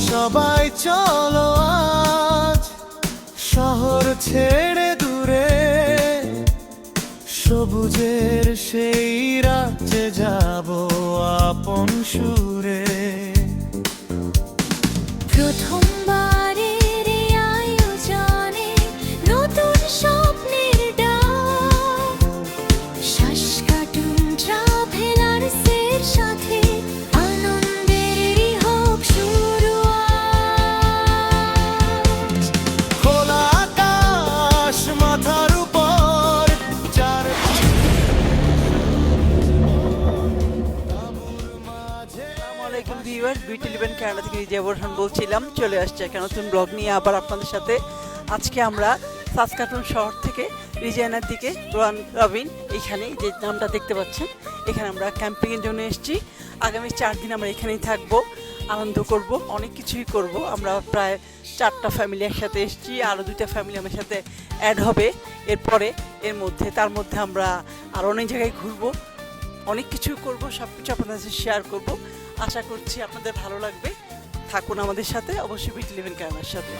সবাই চলো আজ শহর ছেড়ে দূরে, সবুজের সেই রাজ্যে যাব আপন সুরে। প্রথমবারের এই আয়োজনে নতুন স্বপ্নের ডাক, শ্বাস কাটুন ট্রাভেলার্সের সাথে, আনন্দেরই হোক শুরুয়াত। খোলা আকাশ মাথার উপর, আসসালামু আলাইকুম ভিউয়ার্স, বিউটি লিভেন কানাডা থেকে রিজিয়া বোরহান বলছিলাম। চলে আসছে একটা নতুন ব্লগ নিয়ে আবার আপনাদের সাথে। আজকে আমরা সাসকাটুন শহর থেকে রিজিয়ানার দিকে রবিন, এইখানে যে নামটা দেখতে পাচ্ছেন, এখানে আমরা ক্যাম্পিংয়ের জন্য এসেছি। আগামী 4 দিন আমরা এখানেই থাকবো, আনন্দ করব, অনেক কিছুই করব। আমরা প্রায় 4টা ফ্যামিলি একসাথে এসেছি, আরও 2টা ফ্যামিলি আমার সাথে অ্যাড হবে এরপরে। তার মধ্যে আমরা আরও অনেক জায়গায় ঘুরবো, অনেক কিছু করব, সব কিছু আপনাদের সাথে শেয়ার করব। আশা করছি আপনাদের ভালো লাগবে। থাকুন আমাদের সাথে, অবশ্যই বিউটি লিভেন কানাডার সাথে।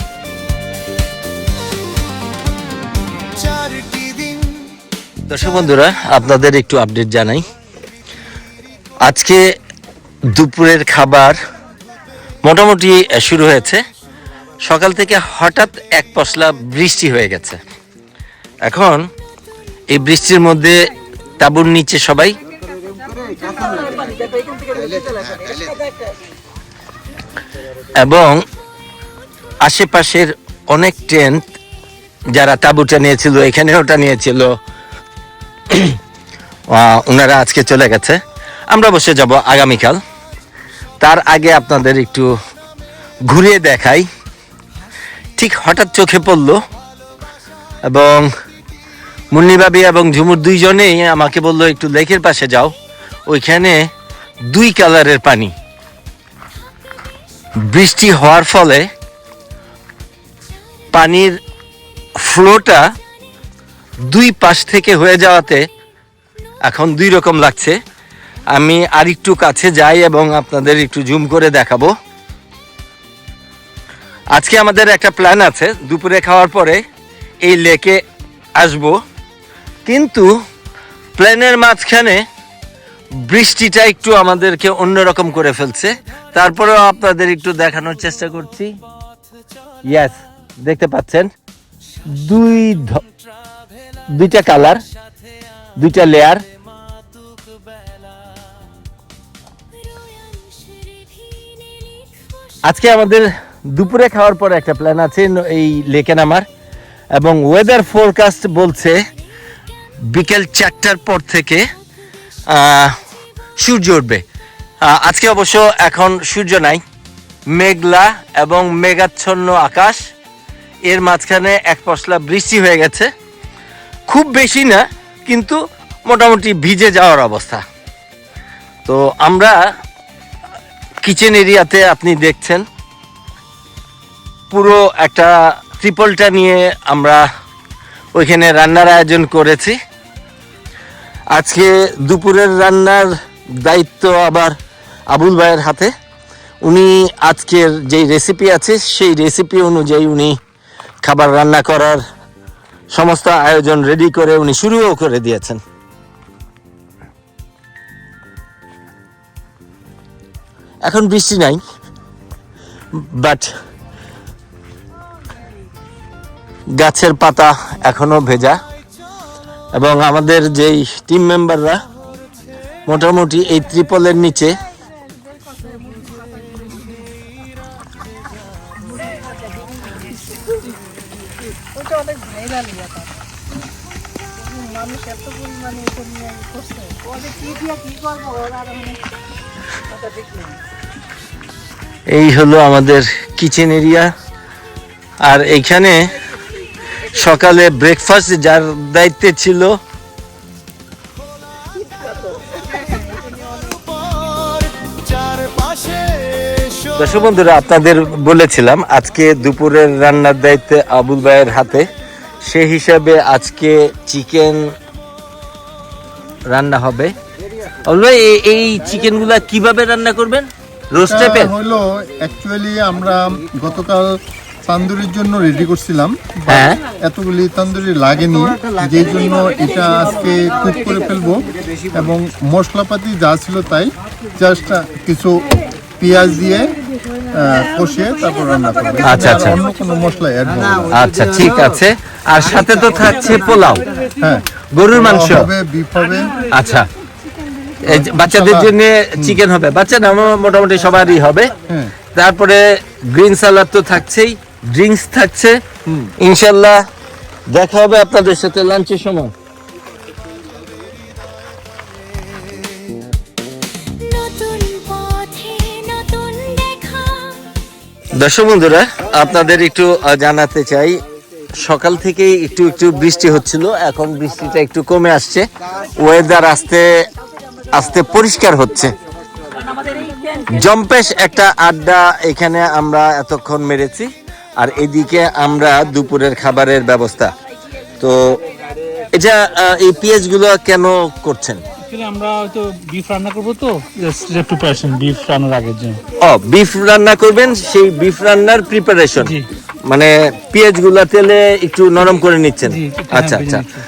দর্শক বন্ধুরা, আপনাদের একটু আপডেট জানাই। আজকে দুপুরের খাবার মোটামুটি শুরু হয়েছে। সকাল থেকে হঠাৎ এক পশলা বৃষ্টি হয়ে গেছে। এখন এই বৃষ্টির মধ্যে তাঁবুর নিচে সবাই, এবং আশেপাশের অনেক টেন্ট যারা তাঁবুটা নিয়েছিল, এখানে ওটা নিয়েছিল, ওনারা আজকে চলে গেছে। আমরা বসে যাব আগামীকাল। তার আগে আপনাদের একটু ঘুরিয়ে দেখাই। ঠিক হঠাৎ চোখে পড়লো, এবং মুন্নিবাবি এবং ঝুমুর দুইজনেই আমাকে বললো একটু লেকের পাশে যাও, ওইখানে 2 কালারের পানি। বৃষ্টি হওয়ার ফলে পানির ফ্লোটা 2 পাশ থেকে হয়ে যাওয়াতে এখন 2 রকম লাগছে। আমি আর একটু কাছে যাই এবং আপনাদের একটু জুম করে দেখাবো। আজকে আমাদের একটা প্ল্যান আছে, দুপুরে খাওয়ার পরে এই লেকে আসব, কিন্তু প্ল্যানের মাঝখানে বৃষ্টিটা একটু আমাদেরকে অন্যরকম করে ফেলছে। তারপরেও আপনাদের একটু দেখানোর চেষ্টা করছি। ইয়েস, দেখতে পাচ্ছেন 2টা কালার, 2টা লেয়ার। আজকে আমাদের দুপুরে খাওয়ার পর একটা প্ল্যান আছে এই লেকে নামার, এবং ওয়েদার ফোরকাস্ট বলছে বিকেল 4টার পর থেকে সূর্য উঠবে। আজকে অবশ্য এখন সূর্য নাই, মেঘলা এবং মেঘাচ্ছন্ন আকাশ, এর মাঝখানে এক পশলা বৃষ্টি হয়ে গেছে। খুব বেশি না, কিন্তু মোটামুটি ভিজে যাওয়ার অবস্থা। তো আমরা কিচেন এরিয়াতে, আপনি দেখছেন পুরো একটা ত্রিপলটা নিয়ে আমরা ওইখানে রান্নার আয়োজন করেছি। আজকে দুপুরের রান্নার দায়িত্ব আবার আবুল ভাইয়ের হাতে। উনি আজকের যেই রেসিপি আছে সেই রেসিপি অনুযায়ী উনি খাবার রান্না করার সমস্ত আয়োজন রেডি করে উনি শুরুও করে দিয়েছেন। এখন বৃষ্টি নাই, বাট গাছের পাতা এখনো ভেজা, এবং আমাদের যেই টিম মেম্বাররা মোটামুটি এই ত্রিপলের নিচে এই হলো আমাদের কিচেন এরিয়া। আর এইখানে সকালে ব্রেকফাস্ট যার দায়িত্বে ছিল, দর্শক বন্ধুরা, আপনাদের বলেছিলাম আজকে দুপুরের রান্নার দায়িত্বে আবুল ভাইয়ের হাতে। সেই হিসাবে আজকে চিকেন রান্না হবে। আবুল ভাই, এই চিকেনগুলা কিভাবে রান্না করবেন? রোস্টে এটা পেঁয়াজ হলো অ্যাকচুয়ালি আমরা গতকাল তান্দুরির জন্য রেডি করছিলাম, but হ্যাঁ। এতগুলি তান্দুরি লাগেনি, যেই জন্য এটা আজকে কুক করে ফেলবো এবং মশলাপাতি যা ছিল তাই জাস্ট কিছু পেঁয়াজ দিয়ে কষিয়ে তারপর রান্না করবো। আচ্ছা, আচ্ছা। আর অন্য কোনো মশলা অ্যাড হবে না। আচ্ছা ঠিক আছে। আর সাথে তো থাকছে পোলাও, হ্যাঁ, গরুর মাংস। হবে, বিফ হবে। আচ্ছা, এই যে বাচ্চাদের জন্য চিকেন হবে, বাচ্চা না মোটামুটি সবারই হবে। হ্যাঁ। তারপরে গ্রিন সালাদ তো থাকছেই, ড্রিঙ্কস থাকছে। ইনশাল্লাহ দেখা হবে আপনাদের সাথে লাঞ্চের সময়। নতুন পথে নতুন দেখা দর্শক বন্ধুরা, আপনাদের একটু জানাতে চাই, সকাল থেকেই একটু একটু বৃষ্টি হচ্ছিল, এখন বৃষ্টিটা একটু কমে আসছে, ওয়েদার আস্তে আস্তে পরিষ্কার হচ্ছে। জম্পেশ একটা আড্ডা এখানে আমরা এতক্ষণ মেরেছি, আর এদিকে আমরা দুপুরের খাবারের ব্যবস্থা। তো এটা এই পেঁয়াজগুলো কেন করছেন? অ্যাকচুয়ালি আমরা হয়তো বিফ রান্না করবো, তো জাস্ট প্রিপারেশন বিফ রান্নার আগের জন্য। ও, বিফ রান্না করবেন, সেই বিফ রান্নার প্রিপারেশন, জি। মানে পেঁয়াজগুলা তেলে একটু নরম করে নিচ্ছেন। জি, আচ্ছা হ্যাঁ, আচ্ছা। ভেজে নিচ্ছি।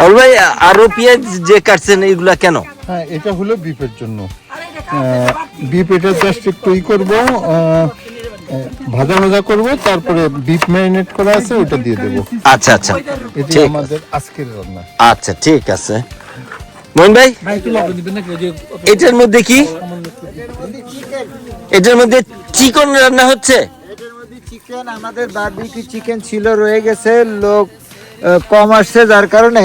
অল ভাই, আরো পেঁয়াজ যে কাটছেন এগুলা কেন? হ্যাঁ, এটা হলো বিফের জন্য। বিফ এটা জাস্ট একটু করবো, ভাজা ভাজা করবো, তারপরে বিফ ম্যারিনেট করা আছে ওটা দিয়ে দেবো। আচ্ছা আচ্ছা এটি ঠিক আমাদের আজকের রান্না। আচ্ছা ঠিক আছে। মোহন ভাই, ভাই একটু লবণ দিবেন নাকি? ওই যে এটার মধ্যে কি? এটার মধ্যে চিকেন রান্না হচ্ছে? চিকেন, আমাদের বারবিকিউ চিকেন ছিল, রয়ে গেছে, লোক কম আসছে যার কারণে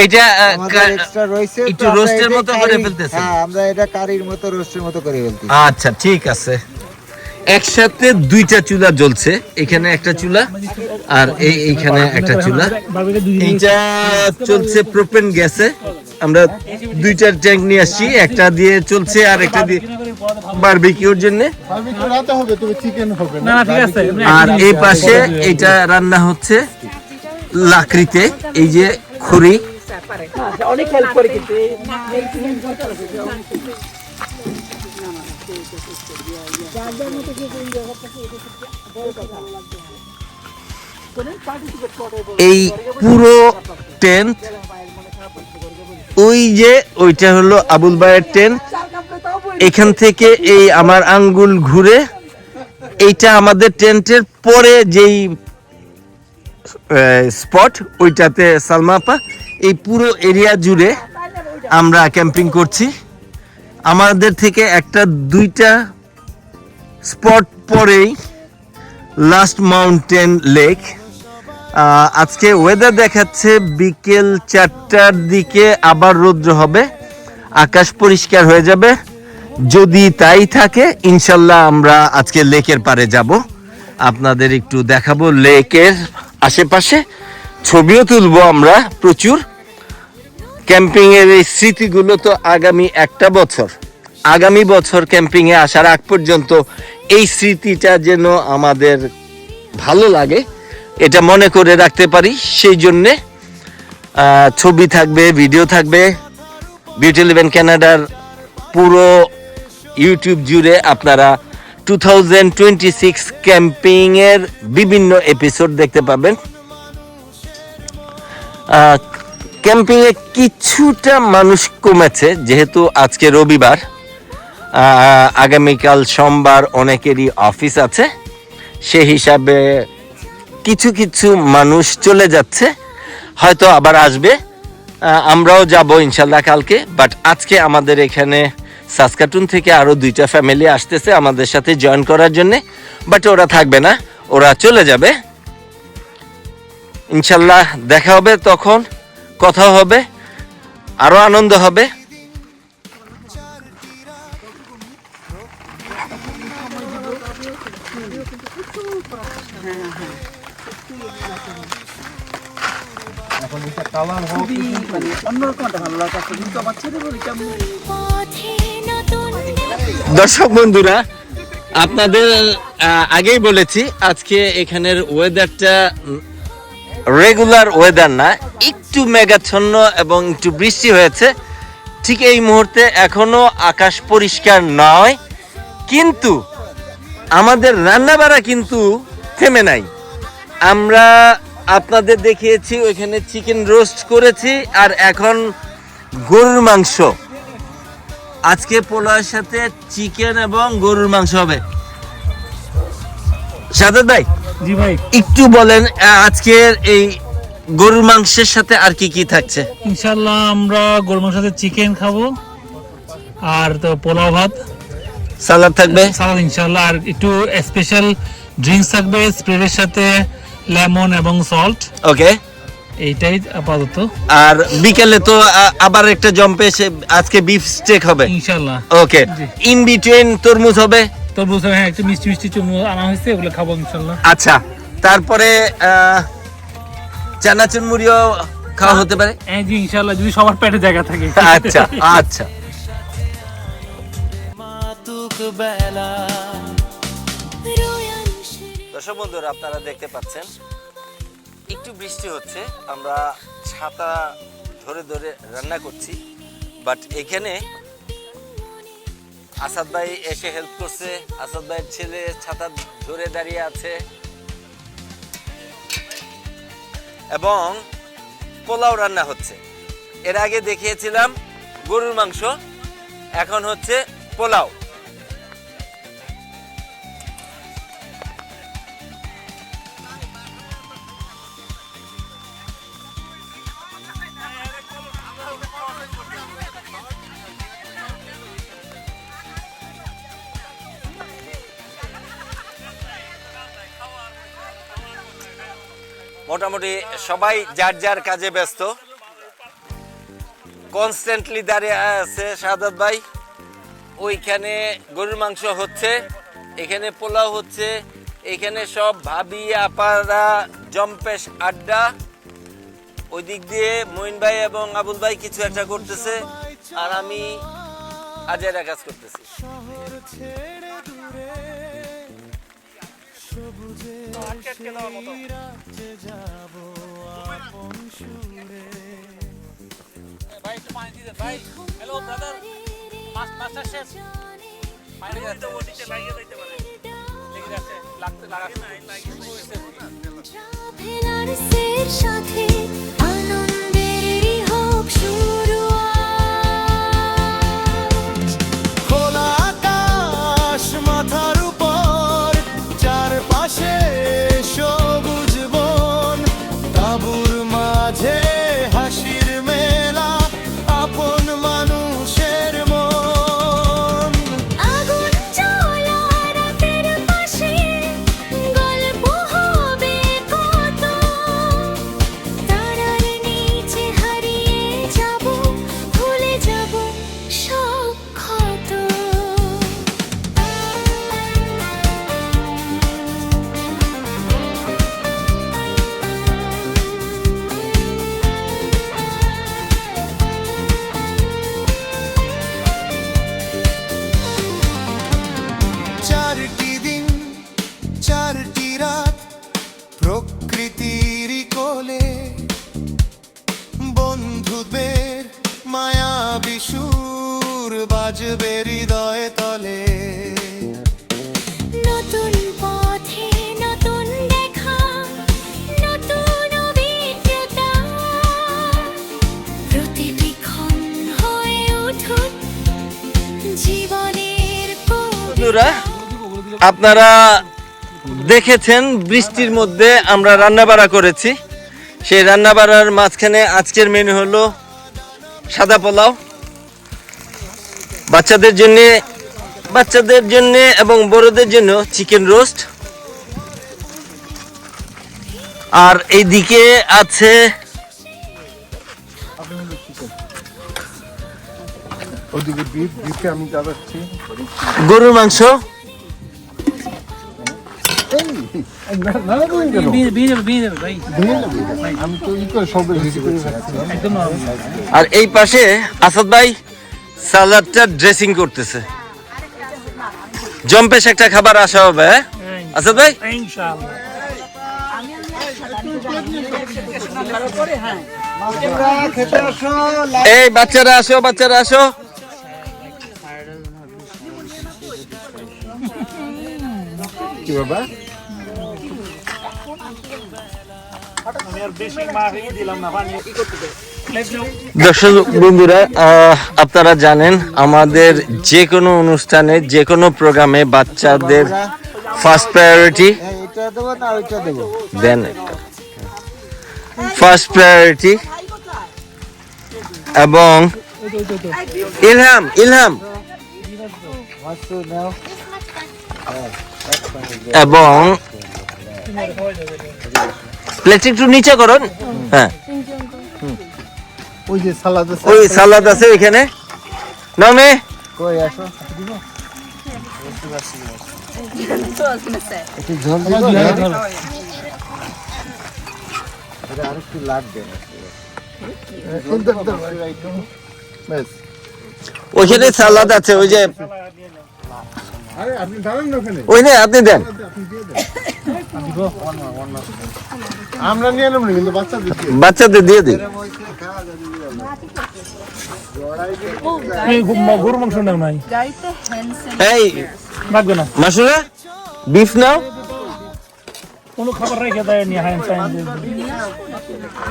এটা আমাদের এক্সট্রা রয়েছে, তো একটু আমরা রোস্টের এটা মতো করে কারি- ফেলতেছেন? হ্যাঁ, আমরা এটা কারির মতো রোস্টের মতো করে ফেলতেছি। আচ্ছা ঠিক আছে। একসাথে দুইটা চুলা জ্বলছে, এখানে একটা চুলা আর এইখানে একটা চুলা। বারবিকিউ দুই দিন এইটা চলছে প্রোপেন গ্যাসে। আমরা দুইটা ট্যাঙ্ক নিয়ে আসছি, একটা দিয়ে চলছে আর একটা দিয়ে বারবিকিউর জন্য। বারবিকিউ রাতে হবে, তবে চিকেন হবে না না। না ঠিক আছে। আর এই পাশে এটা রান্না হচ্ছে লাকড়িতে, এই যে খড়ি। অনেক হেল্প করে কিন্তু এই পুরো টেন্ট, ওই যে ওইটা হলো আবুল ভাইয়ের টেন্ট। এখান থেকে এই আমার আঙ্গুল ঘুরে এইটা আমাদের টেন্টের পরে যেই স্পট, ওইটাতে সালমা আপা। এই পুরো এরিয়া জুড়ে আমরা ক্যাম্পিং করছি। আমাদের থেকে একটা দুইটা স্পট পরেই লাস্ট মাউন্টেন লেক। আজকে ওয়েদার দেখাচ্ছে বিকেল 4টার দিকে আবার রৌদ্র হবে, আকাশ পরিষ্কার হয়ে যাবে। যদি তাই থাকে ইনশাল্লাহ আমরা আজকে লেকের পাড়ে যাব, আপনাদের একটু দেখাবো লেকের আশেপাশে, ছবিও তুলবো আমরা প্রচুর। ক্যাম্পিং এর এই স্মৃতিগুলো তো আগামী বছর ক্যাম্পিং এ আসার আগ পর্যন্ত এই স্মৃতিটা যেন আমাদের ভালো লাগে, এটা মনে করে রাখতে পারি। সেই জন্যে ছবি থাকবে, ভিডিও থাকবে। বিউটি লিভ কানাডার পুরো ইউটিউব জুড়ে আপনারা 2026 ক্যাম্পিং এর বিভিন্ন এপিসোড দেখতে পাবেন। ক্যাম্পিং এ কিছুটা মানুষ কমেছে, যেহেতু আজকে রবিবার, আগামীকাল সোমবার, অনেকেরই অফিস আছে, সেই হিসাবে কিছু কিছু মানুষ চলে যাচ্ছে, হয়তো আবার আসবে। আমরাও যাব ইনশাল্লাহ কালকে। বাট আজকে আমাদের এখানে সাসকাটুন থেকে আরো 2টা ফ্যামিলি আসতেছে আমাদের সাথে জয়েন করার জন্য, বাট ওরা থাকবে না, ওরা চলে যাবে। ইনশাল্লাহ দেখা হবে, তখন কথা হবে, আরো আনন্দ হবে। পথে নতুন দর্শক বন্ধুরা, আপনাদের আগেই বলেছি আজকে এখানের ওয়েদারটা রেগুলার ওয়েদার না, একটু মেঘাচ্ছন্ন এবং একটু বৃষ্টি হয়েছে। ঠিক এই মুহূর্তে এখনো আকাশ পরিষ্কার নয়, কিন্তু আমাদের রান্নাবাড়া কিন্তু থেমে নাই। আমরা আপনাদের দেখিয়েছি ওইখানে চিকেন রোস্ট করেছি, আর এখন গরুর মাংস। আজকে পোলাওয়ের সাথে চিকেন এবং গরুর মাংস হবে। সাদাত ভাই, জি ভাই, একটু বলেন আজকের এই গরুর মাংসের সাথে আর কি কি থাকছে? ইনশাল্লাহ আমরা গরুর মাংসের সাথে চিকেন খাবো, আর তো পোলাও ভাত, সালাদ থাকবে, সালাদ ইনশাল্লাহ, আর একটু স্পেশাল ড্রিঙ্কস থাকবে স্প্রেডের সাথে লেমন এবং সল্ট। ওকে। এইটাই আপাতত। আর বিকেলে তো আবার একটা জম্পে আজকে বিফ স্টেক হবে ইনশাল্লাহ। ওকে। জি। ইন বিটুইন তরমুজ হবে। তরমুজ, হ্যাঁ, একটু মিষ্টি মিষ্টি চুমু আনা হয়েছে, ওগুলো খাবো ইনশাল্লাহ। আচ্ছা, তারপরে চানাচুর মুড়িও খাওয়া হতে পারে। হ্যাঁ জি, ইনশাল্লাহ, যদি সবার পেটে জায়গা থাকে। আচ্ছা আচ্ছা। মাতুক বেলা রোয়ান শিরে দর্শক বন্ধুরা, আপনারা দেখতে পাচ্ছেন একটু বৃষ্টি হচ্ছে, আমরা ছাতা ধরে ধরে রান্না করছি, বাট এখানে আসাদ ভাই এসে হেল্প করছে। আসাদ ভাইয়ের ছেলে ছাতা ধরে দাঁড়িয়ে আছে, এবং পোলাও রান্না হচ্ছে। এর আগে দেখিয়েছিলাম গরুর মাংস, এখন হচ্ছে পোলাও। মোটামুটি সবাই যার যার কাজে ব্যস্ত। কনস্ট্যান্টলি দাঁড়িয়ে আছে শাহাদাত ভাই। ওইখানে গরুর মাংস হচ্ছে, এখানে পোলাও হচ্ছে, এখানে সব ভাবি আপারা জম্পেশ আড্ডা। ওই দিক দিয়ে মঈন ভাই এবং আবুল ভাই কিছু একটা করতেছে, আর আমি আজেরা কাজ করতেছি। শহর ছেড়ে দূরে সবুজে সেই রাতে যাব আপন সুরে। ভাই একটু পানি দিতে ভাই। হ্যালো ব্রাদার, মাছটা শেষ। পানি দিতে ওদিকে লাগিয়ে দিতে পারে। লেগে যাচ্ছে, লাগতে লাগাতে নাই, লাগিয়ে হইছে। ট্রাভেলার সের সাথে আনন্দেরই হোক শুরুয়াত। খোলা আকাশ মাথার উপর, চারপাশে সবুজ বন, তাঁবুর মাঝে হাসির মেলা, আপন মানুষের মন। আগুন জ্বলা রাতের পাশে গল্প হবে কত, তারার নিচে হারিয়ে যাব, ভুলে যাব সব ক্ষত। চারটি দিন চারটি রাত প্রকৃতির কোলে, বন্ধুদের মায়াবী সুর বাজবে হৃদয় তলে। নতুন পথে নতুন দেখা, নতুন অভিজ্ঞতা, প্রতিটি ক্ষণ হয়ে উঠুক জীবনের বন্ধুরা, আপনারা দেখেছেন বৃষ্টির মধ্যে আমরা রান্নাবাড়া করেছি। সেই রান্নাবাড়ার মাঝখানে আজকের মেনু হলো সাদা পোলাও, বাচ্চাদের জন্য এবং বড়দের জন্য চিকেন রোস্ট, আর এইদিকে আছে ওদিকে বিফে আমি যাচ্ছি। গরুর মাংস, বিয়ে যাবে ভাই, আমি তো ই করে সব রেডি করে রাখছি। একদম নরম। আর এই পাশে আসাদ ভাই সালাদটা ড্রেসিং করতেছে। জম্পেশ একটা খাবার আসা হবে, হ্যাঁ? আসাদ ভাই ইনশাআল্লাহ। মাছুরা খেতে আসো। এই বাচ্চারা আসো, বাচ্চারা আসো। কি বাবা? দর্শক বন্ধুরা, আপনারা জানেন আমাদের যে কোনো অনুষ্ঠানে যে কোনো প্রোগ্রামে বাচ্চাদের ফার্স্ট প্রায়োরিটি এটা দেবো না ওইটা দেবো? দেন, ফার্স্ট প্রায়োরিটি। এবং ইলহাম, ইলহাম মাছু নাও। এবং প্লেট একটু নিচে করুন। হ্যাঁ, ওই যে সালাদ আছে, ওই সালাদ আছে ওইখানে। নমে কই আসো। একটু ঝোল দিব না? এটা আর একটু লাগবে। ব্যাস। ওইখানে সালাদ আছে, ওই যে আরে আপনি দাঁড়ান না ওখানে, ওই নেই, আপনি দেন। আমরা নিয়ে এলাম না, কিন্তু বাচ্চাদের দিয়ে। বাচ্চাদের দিয়ে দিন। গরু মাংস নাও নাই এই লাগবে না মাসুরা, বিফ নাও। কোনো খাবার রেখে দেয় নি হাইন সাইন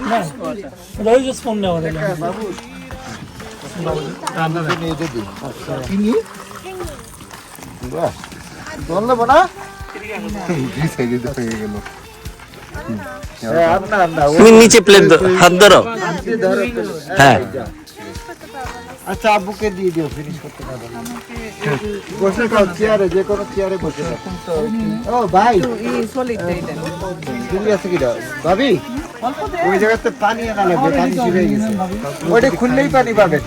না ওই যে স্পন নেওয়া যায় ঝোল নেবো না? এই সাইডে তো হয়ে গেল। আর না না, তুমি নিচে প্লেট হাত ধরো। আপনি ধরো। হ্যাঁ, আচ্ছা আব্বুকে দিয়ে দিও, ফিনিশ করতে পারবো না। বসে খাও চেয়ারে, যে কোনো চেয়ারে বসে খাও। ও ভাই, তুমি আছে কিনা ভাবি? ওই জায়গাতে পানি আনা লাগবে, পানি শুকিয়ে গেছে। ওইটা খুললেই পানি পাবেন।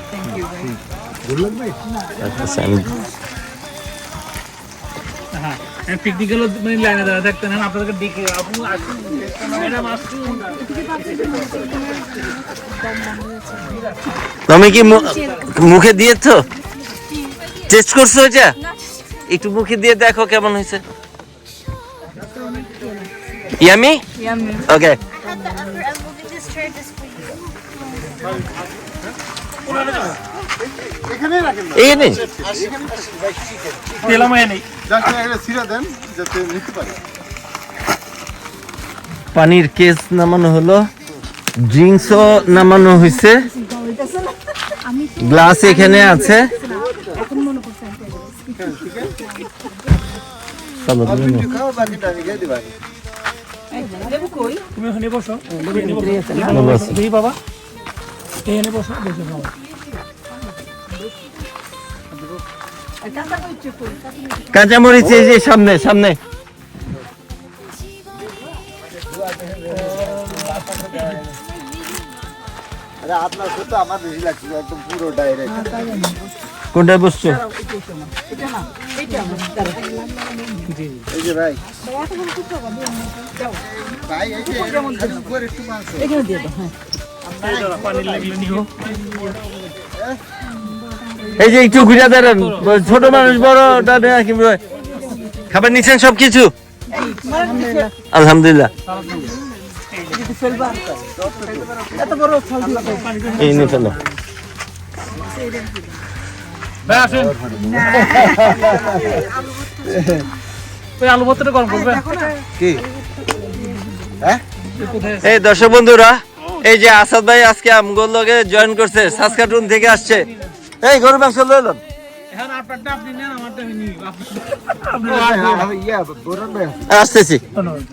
হ্যাঁ পিকনিক গেল মানে লাইনে দাঁড়া থাকতেন আপনাদেরকে ডেকে আপনি আসুন ম্যাডাম আসুন তুমি কি মুখে দিয়েছো? টেস্ট করছো এটা? একটু মুখে দিয়ে দেখো কেমন হয়েছে। ইয়ামি? ওকে। এখানে তেলামায় নেই যাকে একটা ছিঁড়া দেন যাতে নিতে পারে। পানির কেস নামানো হলো, ড্রিঙ্কসও নামানো হয়েছে, গ্লাস এখানে আছে। চলো তুমি নাও। খাও, বাকিটা আমি খেয়ে দিবা। তুমি ওখানে বসো ভালো আছি। দেখি বাবা এখানে বসো বসে খাও কাঁচামরিচ এই যে সামনে সামনে। আরে আপনার তো আমার বেশি লাগছিল, একদম পুরো ডাইরেক্ট। কোনটায় বসছো? এই যে ভাই, ভাই এই যে খালি উপরে একটু মাংস। পানি লাগলে নিও এই যে একটু ঘুরে দাঁড়ান, ছোট মানুষ বড় খাবার নিচ্ছেন সবকিছু? আলহামদুলিল্লাহ। এই নিয়ে ফেলো। ভাই আসেন ওই আলু ভর্তাটা গরম করবে কি হ্যাঁ? এই দর্শক বন্ধুরা, এই যে আসাদ ভাই আজকে আমগোর লগে জয়েন করছে, সাসকাটুন থেকে আসছে। এই গরু মাংস লইলেন? এখন আপনারটা আপনি নেন, আমারটা আমি নিই ইয়া বরণ ভাই, আসতেছি ধন্যবাদ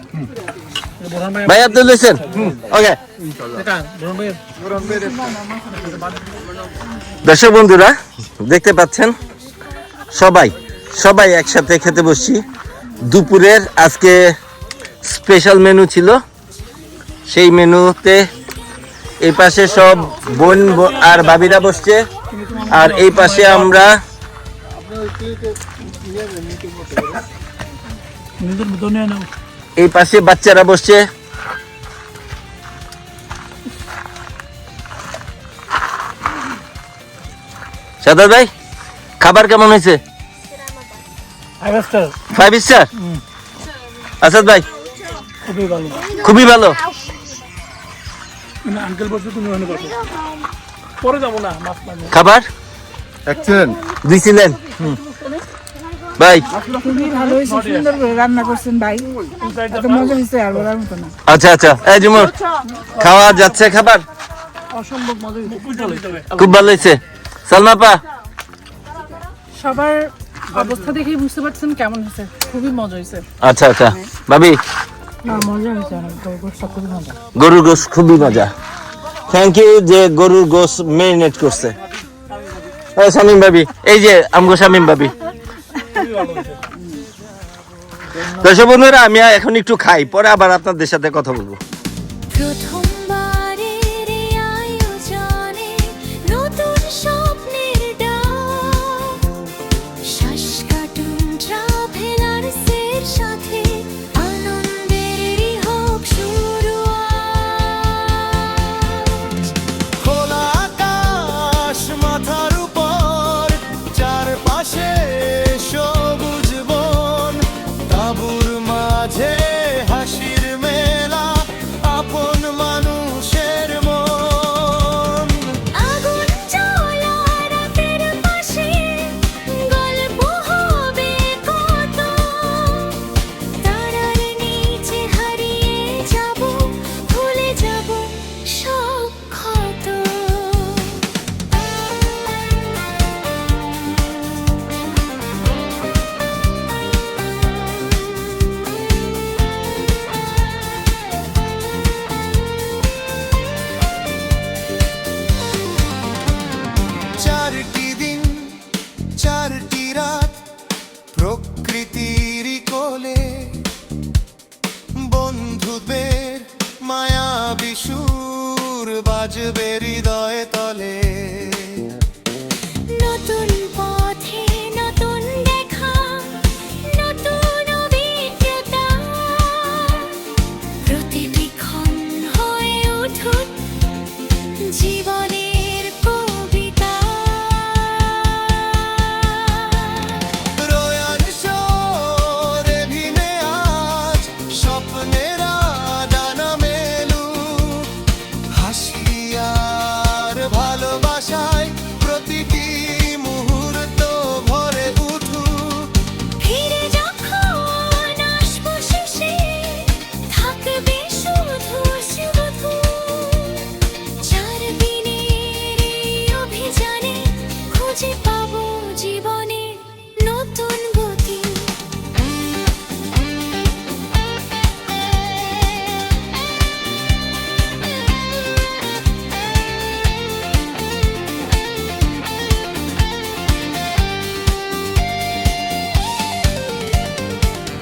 ভাই, আপনি লইছেন? ওকে। বরণ ভাই দর্শক বন্ধুরা দেখতে পাচ্ছেন সবাই সবাই একসাথে খেতে বসছি। দুপুরের আজকে স্পেশাল মেনু ছিল, সেই মেনুতে এই পাশে সব বোন আর ভাবিরা বসছে, আর এই পাশে আমরা এই পাশে বাচ্চারা বসছে। সাদাত ভাই খাবার কেমন হয়েছে? 5 স্টার 5 স্টার। আসাদ ভাই খুবই ভালো খুবই ভালো। আঙ্কেল বসে তুমি ওখানে বসো, পরে যাবো না মাছ মানে। খাবার এক্সেলেন্ট। দিছিলেন ভাই? খুবই ভালো হয়েছে, সুন্দর করে রান্না করছেন ভাই, এত মজা হয়েছে আর বলার মতো না। আচ্ছা আচ্ছা, এই জুমুর খাওয়া যাচ্ছে খাবার? অসম্ভব মজা হয়েছে। খুব ভালো হয়েছে। সালমা পা? সবার অবস্থা দেখেই বুঝতে পারছেন কেমন হয়েছে, খুবই মজা হয়েছে। আচ্ছা আচ্ছা ভাবি? না মজা হয়েছে অনেক, খুবই মজা। গরুর গোশ খুবই মজা। থ্যাংক ইউ যে গরুর গোশ মেরিনেট করছে। শামিম ভাবি, এই যে আমগো শামিম ভাবি। দর্শক বন্ধুরা, আমি এখন একটু খাই, পরে আবার আপনাদের সাথে কথা বলবো। প্রথমবারের এই আয়োজনে নতুন স্বপ্নের ডাক, শ্বাস কাটুন ট্রাভেলার্সের সাথে, আনন্দেরই হোক শুরুয়াত। খোলা আকাশ মাথার উপর, চারপাশে সবুজ বন, তাঁবুর মাঝে হাসির মেলা, আপন মানুষের মন। আগুন জ্বলা রাতের পাশে, গল্প হবে কত, তারার নিচে হারিয়ে যাব, ভুলে যাব সব ক্ষত। চারটি দিন, চারটি রাত, প্রকৃতির কোলে, বন্ধুদের মায়াবী সুর বাজবে হৃদয় তলে। নতুন পথে নতুন দেখা, নতুন অভিজ্ঞতা, প্রতিটি ক্ষণ হয়ে উঠুন জীবনের কবিতা। রোয়ান শোরে ভিনে আজ স্বপ্নেরা ডানা মেলুক, হাসি আর ভালোবাসায় প্রতিটি মুহূর্ত ভরে উঠুক। ফিরে যখন আসবো শেষে, থাকবে শুধু শুধু 4 দিনের এই অভিযানে, খুঁজে পাবো জীবনে নতুন গতি।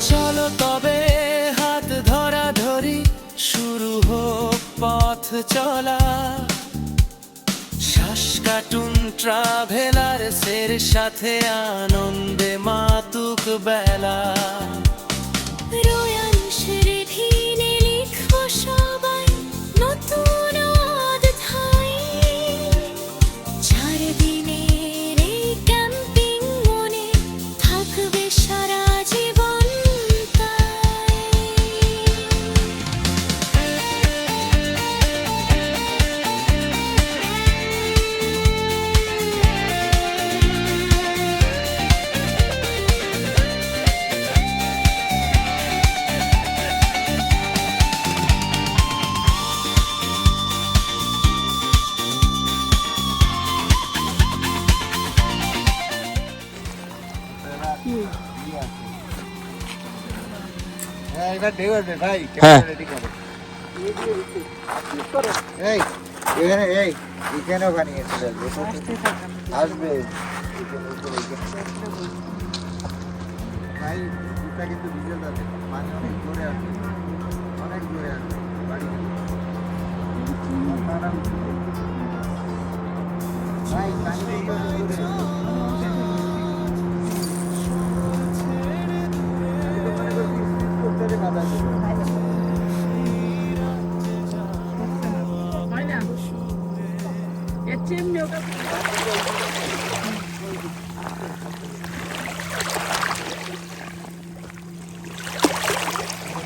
চলো তবে হাত ধরা ধরি, শুরু হোক পথ চলা, শ্বাস কাটুন ট্রাভেলার্সের সাথে, আনন্দে মাতুক বেলা। রোয়ান শেরেধিনে লিখবো সবাই নতুন অধ্যায়, 4 দিনের এই ক্যাম্পিং মনে থাকবে সারা জীবন তাই। হ্যাঁ এবার ঢেউ আসবে ভাই, হ্যাঁ। ক্যামেরা রেডি করো। এই এখানে, এই এখানেও বানিয়ে চলে আসবে, আসবে। ভাই দুটা কিন্তু ভিজে যাবে, পানি অনেক জোরে আসবে, অনেক জোরে আসবে বাড়ি। ভাই পানি জোরে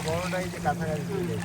বড়টাই যে কাছাকাছি চলে যায়।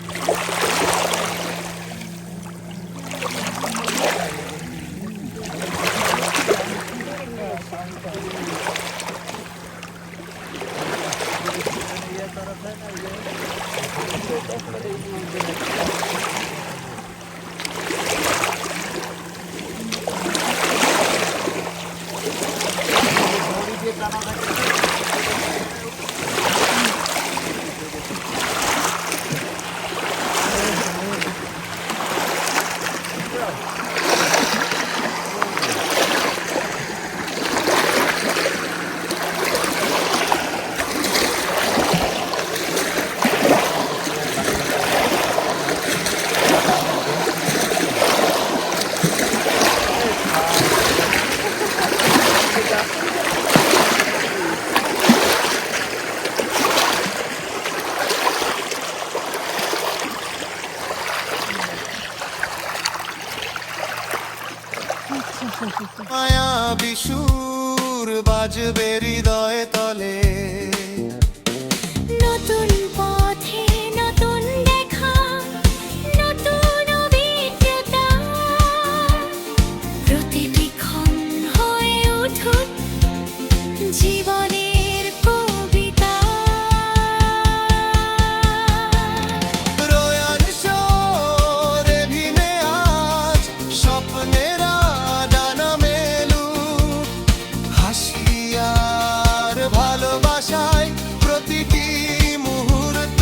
মায়া বিশুর বাজবে হৃদয়ে তলে, নতুন পথে নতুন দেখা, নতুন অভিজ্ঞতা, প্রতিটি ক্ষণ হয়ে উঠুক জীবনের কবিতা। রোয়ার শোরে ভিনে আজ স্বপ্নেরা ডানা মেলুক, হাসি আর ভালোবাসায় প্রতিটি মুহূর্ত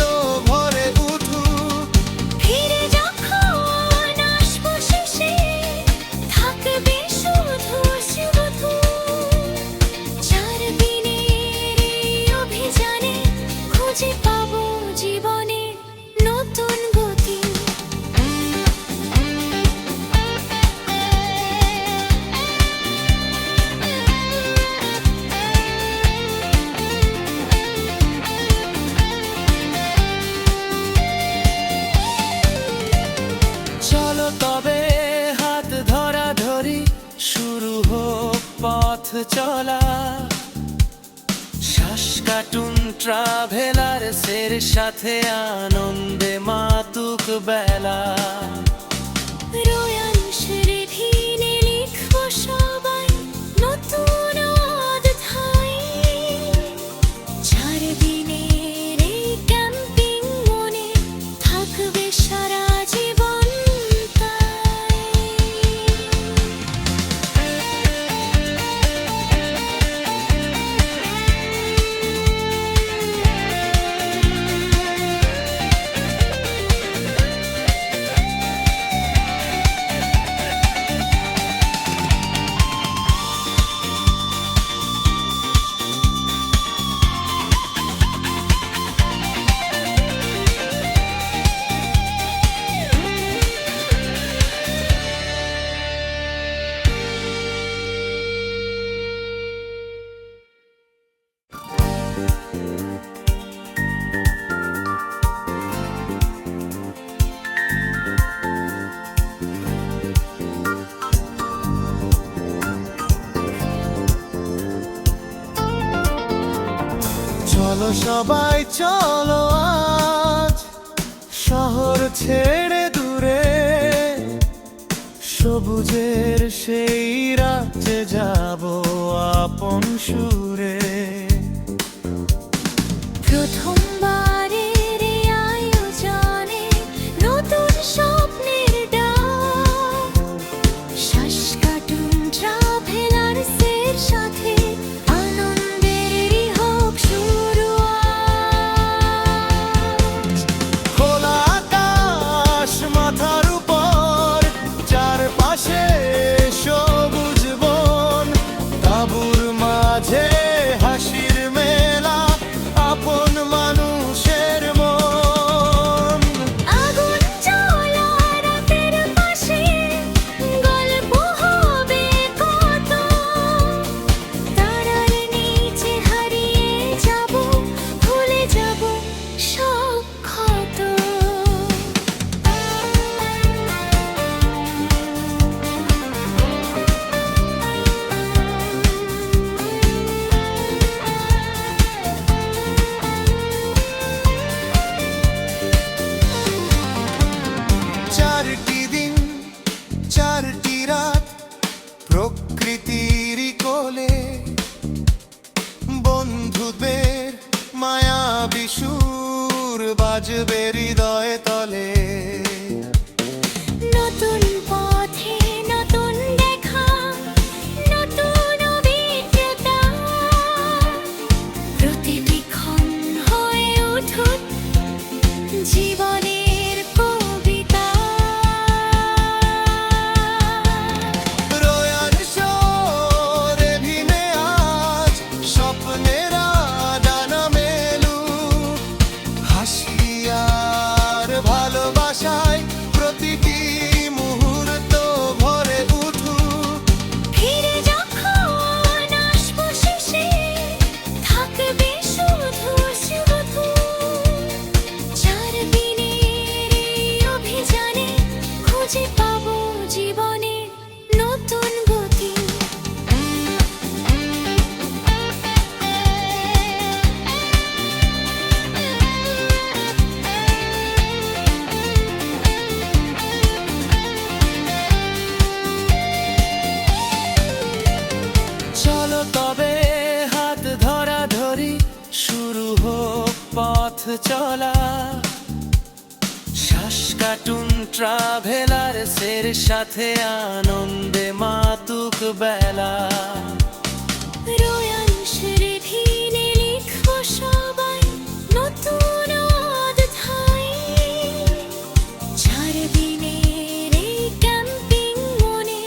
ভরে উঠুক। ফিরে যখন আসবো শেষে থাকবে শুধু শুধু, 4 দিনের এই অভিযানে খুঁজে পাবো জীবনে নতুন গতি। চলো তবে হাত ধরা ধরি, শুরু হোক পথ চলা। শ্বাস কাটুন ট্রাভেলার্সের সাথে, আনন্দে মাতুক বেলা। রোয়াংশের ঢিলে লিখবো সবাই নতুন অধ্যায়, 4 দিনের এই ক্যাম্পিং মনে থাকবে সারা জীবন তাই। চলো সবাই চলো আজ শহর ছেড়ে দূরে, সবুজের সেই রাজ্যে যাব আপন সুরে। প্রথমবারের এই আয়োজনে নতুন স্বপ্নের ডাক, শ্বাস কাটুন ট্রাভেলার্সের সাথে, আনন্দেরই হোক শুরুয়াত। খোলা আকাশ মাথার উপর, চারপাশে সবুজ বন, তাঁবুর মাঝে হাসির মেলা, আপন মানুষের মন। আগুন জ্বলা রাতের পাশে গল্প হবে কত, তারার নিচে হারিয়ে যাব, ভুলে যাব সব ক্ষত। চারটি দিন 4টি রাত প্রকৃতির কোলে, বন্ধুদের মায়া বিশুর বাজবে হৃদয়ে তলে। নতুন পথে নতুন দেখা, নতুন অভিজ্ঞতা, চলা শ্বাস কাটুন ট্রাভেলার্সের সাথে আনন্দে মাতুক বেলা রোয়াংশের ভিনে লিখবো সবাই নতুন অধ্যায় 4 দিনের এই ক্যাম্পিং মনে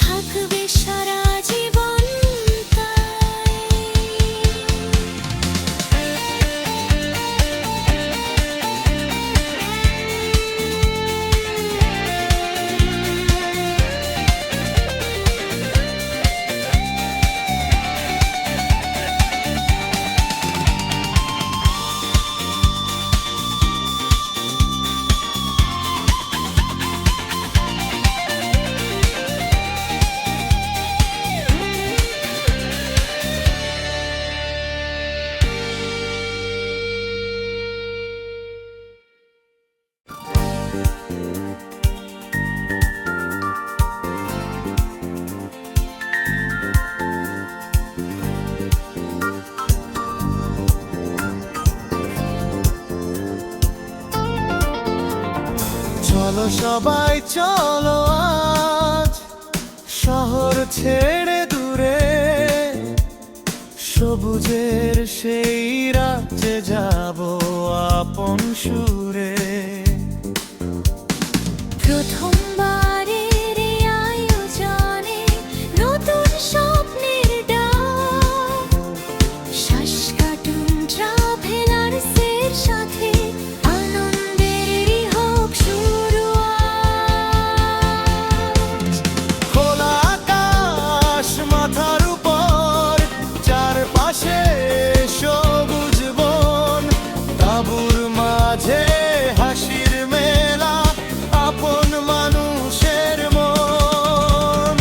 থাকবে সারা জীবন তাই চলো সবাই চলো আজ শহর ছেড়ে দূরে সবুজের সেই রাজ্যে যাব আপন সুরে প্রথমবারের এই আয়োজনে নতুন স্বপ্নের ডাক শ্বাস কাটুন ট্রাভেলার্সের সাথে আনন্দেরই হোক শুরুয়াত খোলা আকাশ মাথার উপর চারপাশে সবুজ বন তাঁবুর মাঝে হাসির মেলা আপন মানুষের মন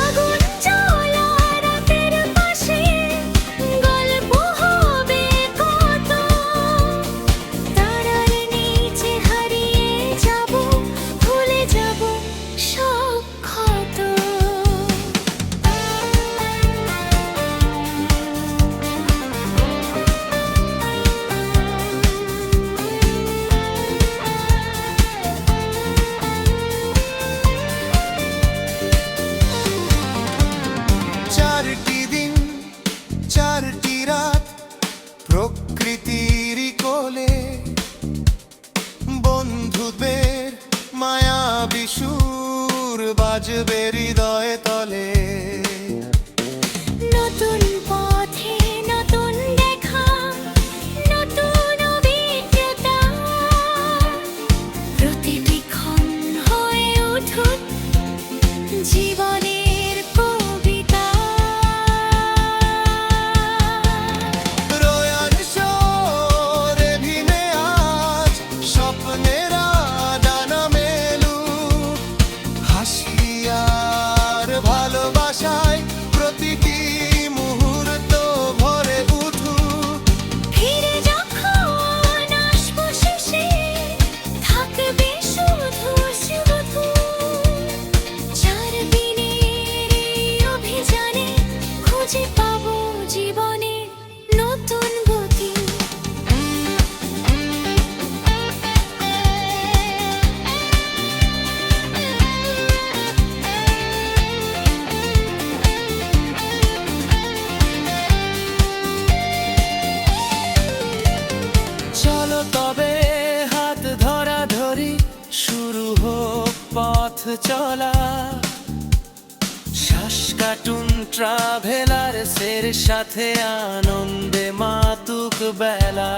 আগুন জ্বলা রাতের পাশে গল্প হবে কত তারার নিচে হারিয়ে যাব ভুলে যাব সব ক্ষত চারটি দিন চারটি রাত প্রকৃতির কোলে বন্ধুদের মায়াবী সুর বাজবে হৃদয় তলে নতুন পথে নতুন দেখা নতুন অভিজ্ঞতা প্রতিটি ক্ষণ হয়ে উঠুক জীবনের কবিতা রোয়াংশরে ভিনে আজ স্বপ্নেরা ডানা মেলুক হাসি আর ভালোবাসায় প্রতিটি মুহূর্ত ভরে উঠুক ফিরে যখন আসবো শেষে থাকবে শুধু শুধু 4 দিনের এই অভিযানে খুঁজে পাবো জীবনে নতুন গতি চলো তবে হাত ধরা ধরি শুরু হোক পথ চলা শ্বাস কাটুন ট্রাভেলার্সের সাথে আনন্দে মাতুক বেলা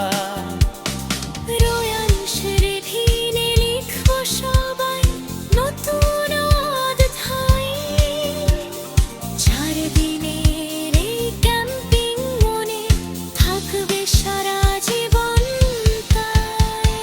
রোয়াংশের ভিনে লিখবো সবাই নতুন অধ্যায় 4 দিনের এই ক্যাম্পিং মনে থাকবে সারা জীবন তাই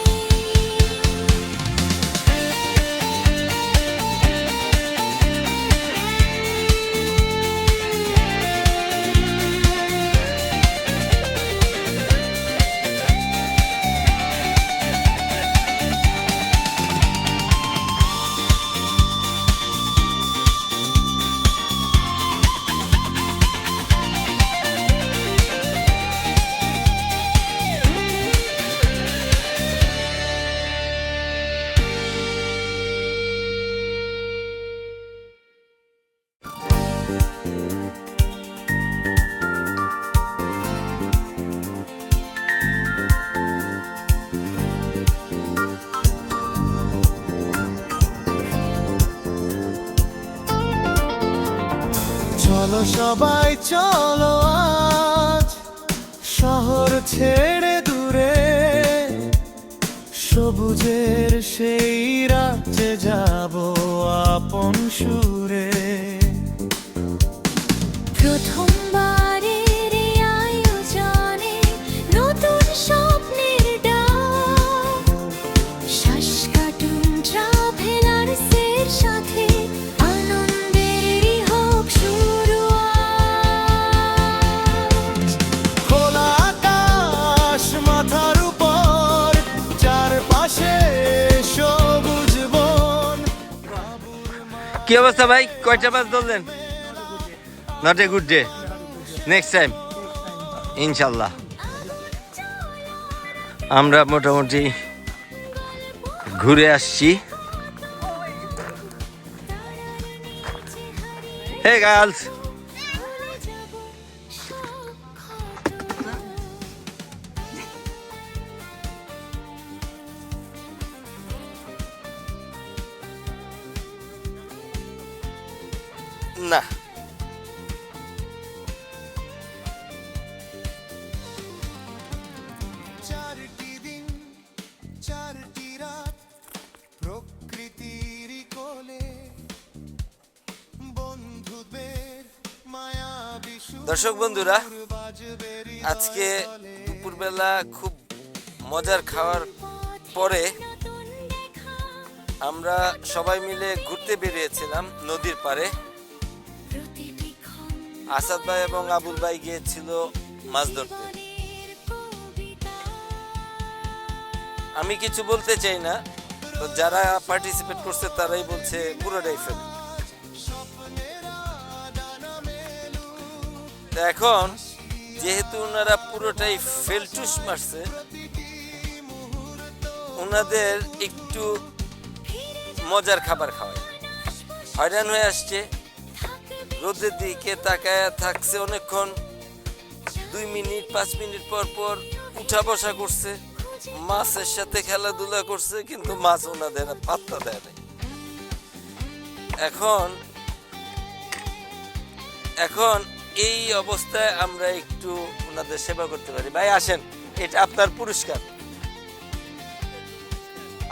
সবাই চলো আজ শহর ছেড়ে দূরে, সবুজের সেই রাজ্যে যাব আপন সুরে। প্রথমবারের এই আয়োজনে নতুন স্বপ্নের ডাক, শ্বাস কাটুন ট্রাভেলার্সের সাথে, আনন্দেরই হোক শুরুয়াত। খোলা আকাশ মাথার উপর, চারপাশে সবুজ বন। কি অবস্থা ভাই, কয়টা মাছ ধরলেন? Not a good day, next time ইনশাল্লাহ। আমরা মোটামুটি ঘুরে আসছি। হে গার্লস, না চারটি দিন চারটি রাত প্রকৃতির কোলে, বন্ধুদের মায়াবী দর্শক বন্ধুরা, বাজবে আজকে দুপুরবেলা খুব মজার খাওয়ার পরে আমরা সবাই মিলে ঘুরতে বেরিয়েছিলাম নদীর পাড়ে। প্রতিটি ক্ষণ আসাদ ভাই এবং আবুল ভাই গিয়েছিল মাছ ধরতে। আমি কিছু বলতে চাই না, তো যারা পার্টিসিপেট করছে তারাই বলছে পুরোটাই ফেল। এখন যেহেতু ওনারা পুরোটাই ফেলটুস মারছে, ওনাদের একটু মজার খাবার খাওয়ায়, হয়রান হয়ে আসছে। রোদের দিকে তাকায় থাকছে অনেকক্ষণ, 2 মিনিট 5 মিনিট পর পর উঠা বসা করছে, মাছের সাথে খেলাধুলা করছে, কিন্তু মাছ ওনাদের পাত্তা দেয় নাই। এখন এই অবস্থায় আমরা একটু ওনাদের সেবা করতে পারি। ভাই আসেন, এটা আপনার পুরস্কার।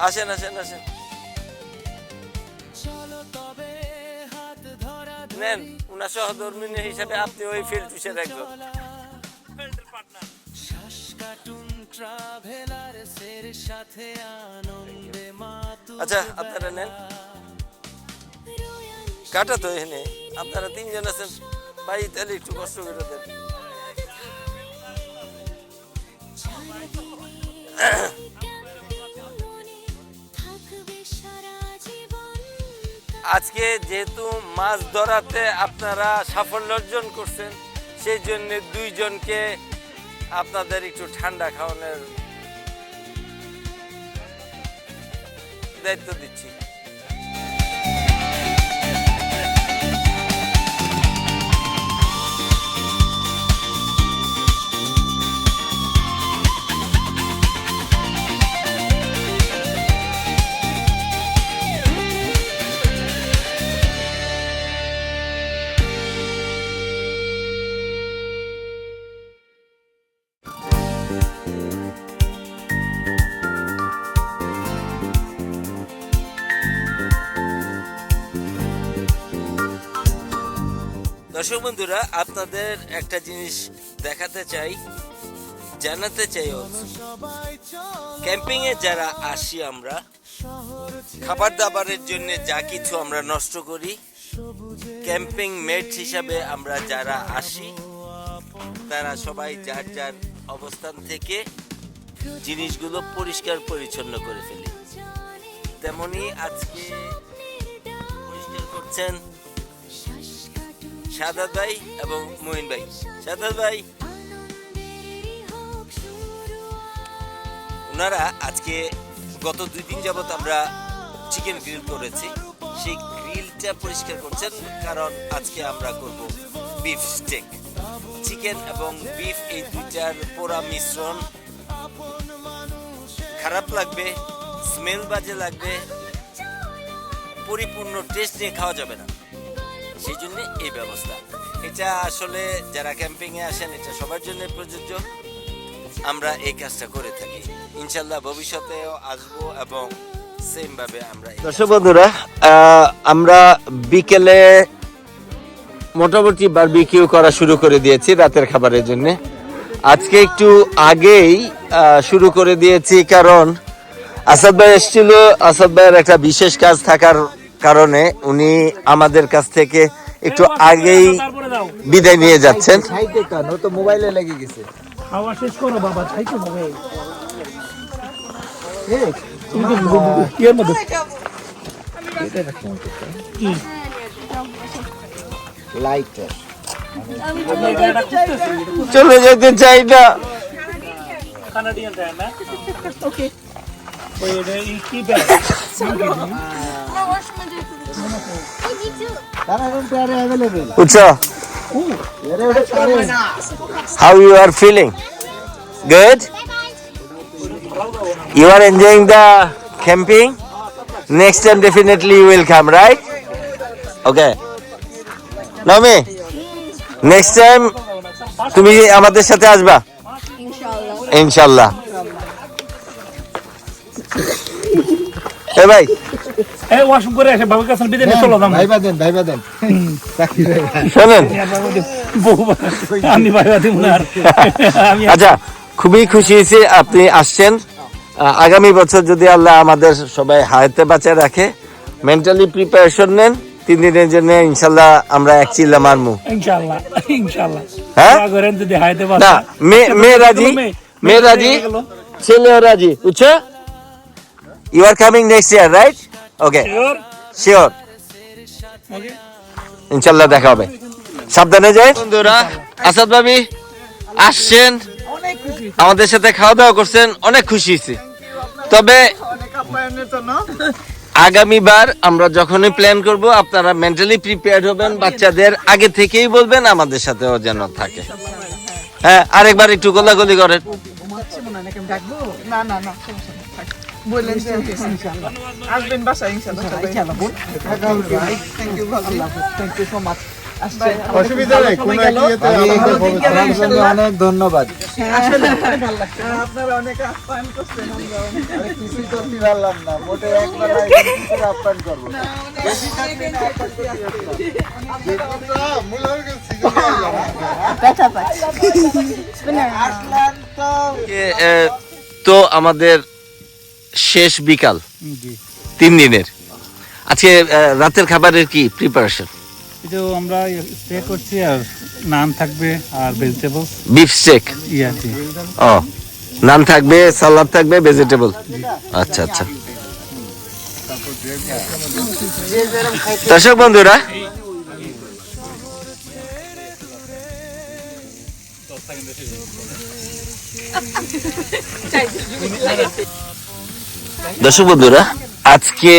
আসেন আসেন আসেন, নেন। উনার সহধর্মিনী হিসাবে আপনি ওই ফিল্ড টুসের একজন। শ্বাস কাটুন ট্রাভেলার্সের সাথে, আনন্দে মাতু। আচ্ছা আপনারা নেন, কাটা তো এখানে আপনারা 3 জন আছেন ভাই, তাহলে একটু কষ্ট করে দেন। থাকবে সারা জীবন। আজকে যেহেতু মাছ ধরাতে আপনারা সাফল্য অর্জন করছেন, সেই জন্য 2 জনকে আপনাদের একটু ঠান্ডা খাওয়ানোর দায়িত্ব দিচ্ছি। দর্শক বন্ধুরা, আপনাদের একটা জিনিস দেখাতে চাই, জানাতে চাই। ক্যাম্পিং এ যারা আসি আমরা, খাবার দাবারের জন্য যা কিছু আমরা নষ্ট করি, ক্যাম্পিং মেট হিসাবে আমরা যারা আসি তারা সবাই যার যার অবস্থান থেকে জিনিসগুলো পরিষ্কার পরিচ্ছন্ন করে ফেলি। তেমনি আজকে পরিষ্কার করছেন সাদাত ভাই এবং মহিন ভাই। সাদাত ভাই, ওনারা আজকে গত 2 দিন যাবত আমরা চিকেন গ্রিল করেছি, সেই গ্রিলটা পরিষ্কার করছেন, কারণ আজকে আমরা করব বিফ স্টেক। চিকেন এবং বিফ এই দুইটার পোড়া মিশ্রণ খারাপ লাগবে, স্মেল বাজে লাগবে, পরিপূর্ণ টেস্ট নিয়ে খাওয়া যাবে না, সেই জন্য এই ব্যবস্থা। এটা আসলে যারা ক্যাম্পিং এ আসেন এটা সবার জন্য প্রযোজ্য। আমরা এই কাজটা করে থাকি, ইনশাল্লাহ ভবিষ্যতেও আসবো এবং সেম ভাবে আমরা। দর্শক বন্ধুরা, আমরা বিকেলে মোটামুটি বারবিকিউ করা শুরু করে দিয়েছি রাতের খাবারের জন্য। আজকে একটু আগেই শুরু করে দিয়েছি, কারণ আসাদ ভাই এসেছিল। আসাদ ভাইয়ের একটা বিশেষ কাজ থাকার কারণে উনি আমাদের কাছ থেকে একটু আগেই বিদায় নিয়ে যাচ্ছেন। খাইতে কান ও তো মোবাইলে লেগে গেছে। খাওয়া শেষ করো বাবা, খাইতে হবে। লাইটার চলে যেতে চাই না। কানাডিয়ান টাইম না? ওকে। ওই কি bag? Ucha, how you are feeling? Good? You are enjoying the camping? Next time definitely you will come, right? Okay. Naomi, next time তুমি আমাদের সাথে আসবা? ইনশাআল্লাহ। এ ভাই, এই ওয়াশরুম করে এসে বাবার কাছে বিদায় নিয়ে চলো দাম। ভাইবা দেন শোনেন, আমি ভাইবা দিব না আর। আচ্ছা, খুবই খুশি হয়েছি আপনি আসছেন। আগামী বছর যদি আল্লাহ আমাদের সবাই হায়াতে বাঁচায় রাখে, মেন্টালি প্রিপারেশন নেন, 3 দিনের জন্য ইনশাল্লাহ আমরা এক চিল্লা মারমু। ইনশাআল্লাহ। হ্যাঁ, দোয়া করেন যদি হাইতে না বাঁচা। মেয়ে রাজি, ছেলেও রাজি। বুঝছো? You are coming next year, right? Okay. Sure. ইনশাল্লাহ দেখা হবে। সাবধানে যাই। বন্ধুরা, আসাদ ভাবি আসছেন, আমাদের সাথে খাওয়া দাওয়া করছেন, অনেক খুশি হয়েছি। তবে আগামীবার আমরা যখনই প্ল্যান করব আপনারা মেন্টালি প্রিপেয়ার্ড হবেন, বাচ্চাদের আগে থেকেই বলবেন আমাদের সাথেও যেন থাকে। হ্যাঁ, আরেকবার একটু গোলাগুলি করেন। অসুবিধা নেই, কোনো একইতে অনেক ধন্যবাদ। কিছুই করতে পারলাম না, মোটে একবার আপ্যায়ন করবো। তো আমাদের শেষ বিকাল 3 দিনের। আজকে রাতের খাবারের কি প্রিপারেশন? এটা আমরা স্টে করছি, আর নান থাকবে আর ভেজিটেবল। Beef steak? ইয়াছি। ও, নান থাকবে, সালাদ থাকবে, ভেজিটেবল। আচ্ছা আচ্ছা। দর্শক বন্ধুরা, আজকে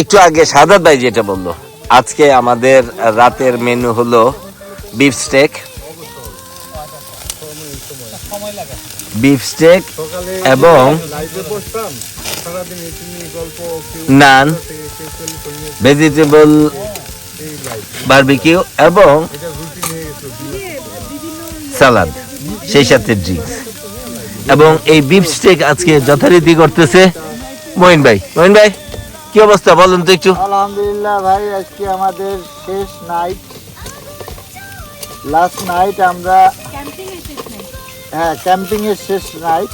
একটু আগে সাদাত ভাই যেটা বললো, আজকে আমাদের রাতের মেনু হলো বিফ স্টেক এবং নান, ভেজিটেবল বারবিকিউ এবং সালাদ, সেই সাথে ড্রিঙ্কস। এবং এই বিফ স্টেক আজকে যথারীতি করতেছে মঈন ভাই। কি অবস্থা বলুন তো একটু। আলহামদুলিল্লাহ ভাই, আজকে আমাদের শেষ নাইট, লাস্ট নাইট। আমরা ক্যাম্পিং এর শেষ নাইট।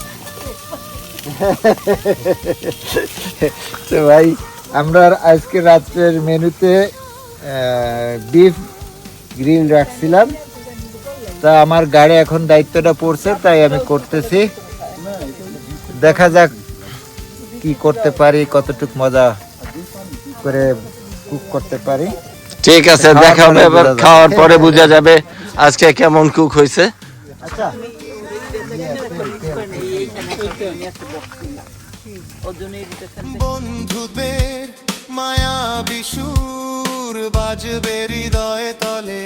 তো ভাই, আমরা আজকে রাত্রের মেনুতে বিফ গ্রিল রাখছিলাম। তা আমার গাড়ি এখন দায়িত্বটা পড়ছে, তাই আমি করতেছি। দেখা যাক কি করতে পারি, কতটুকু মজা করে কুক করতে পারি। ঠিক আছে, দেখা হবে এবার খাওয়ার পরে বোঝা যাবে আজকে কেমন কুক হয়েছে। আচ্ছা, বন্ধুদের মায়া বিশুর বাজবে হৃদয় তলে।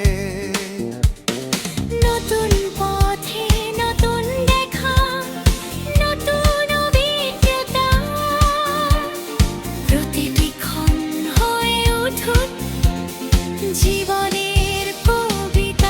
নতুন পথে নতুন দেখা, নতুন অভিজ্ঞতা, প্রতিটি ক্ষণ হয়ে উঠুক জীবনের কবিতা।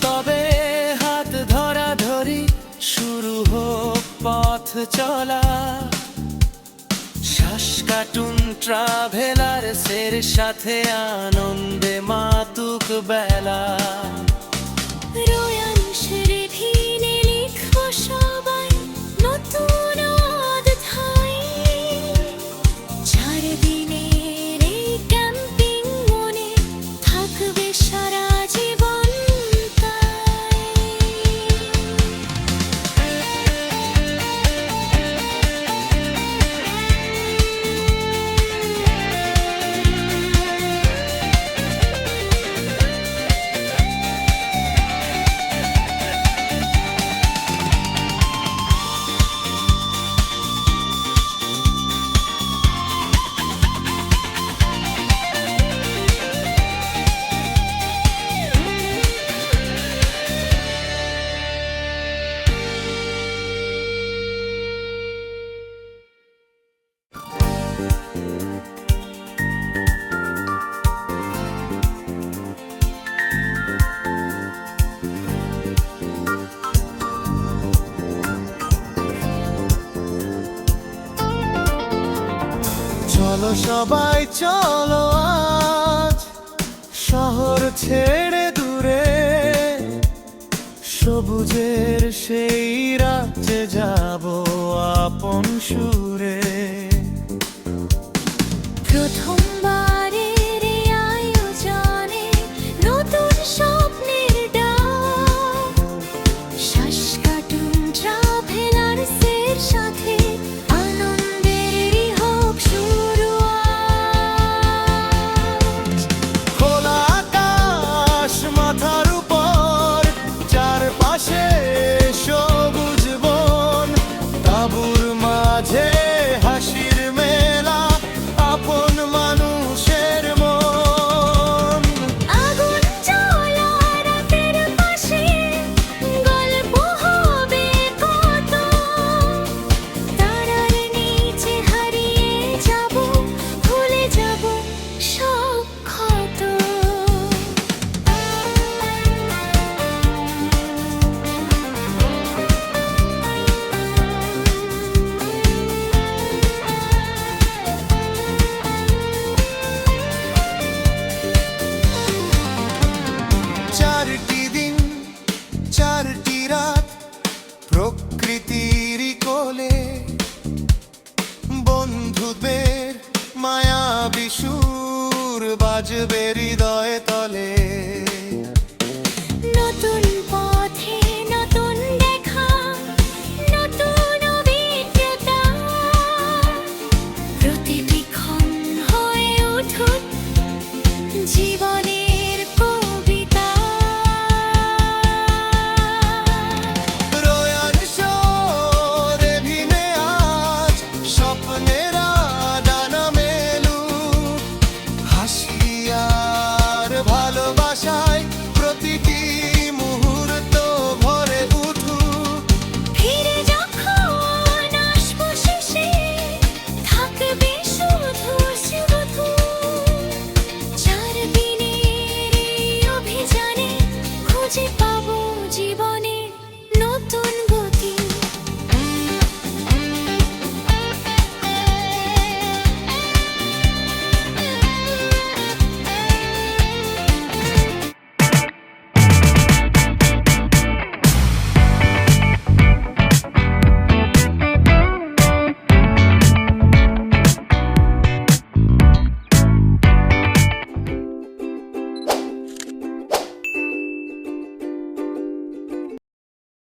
তবে হাত ধরা ধরি শুরু হোক পথ চলা শ্বাস কাটুন ট্রাভেলার্সের সাথে আনন্দে মাতুক বেলা রোয়াংশের ভিনে লিখবো সবাই নতুন অধ্যায় 4 দিনের এই ক্যাম্পিং মনে থাকবে সারা জীবন চলো সবাই চলো আজ শহর ছেড়ে দূরে সবুজের সেই রাজ্যে যাব আপন সুরে প্রথমবারের এই আয়োজনে নতুন স্বপ্নের ডাক শ্বাস কাটুন ট্রাভেলার্সের সাথে আনন্দেরই হোক শুরুয়াত খোলা আকাশ মাথার উপর চারপাশে সবুজ বন তাঁবুর মাঝে হাসির মেলা আপন মানুষের মন আগুন জ্বলা রাতের পাশে গল্প হবে কত তারার নিচে হারিয়ে যাব ভুলে যাব সব ক্ষত চারটি দিন চারটি রাত প্রকৃতির কোলে বন্ধুদের মায়াবী সুর বাজবে হৃদয় তলে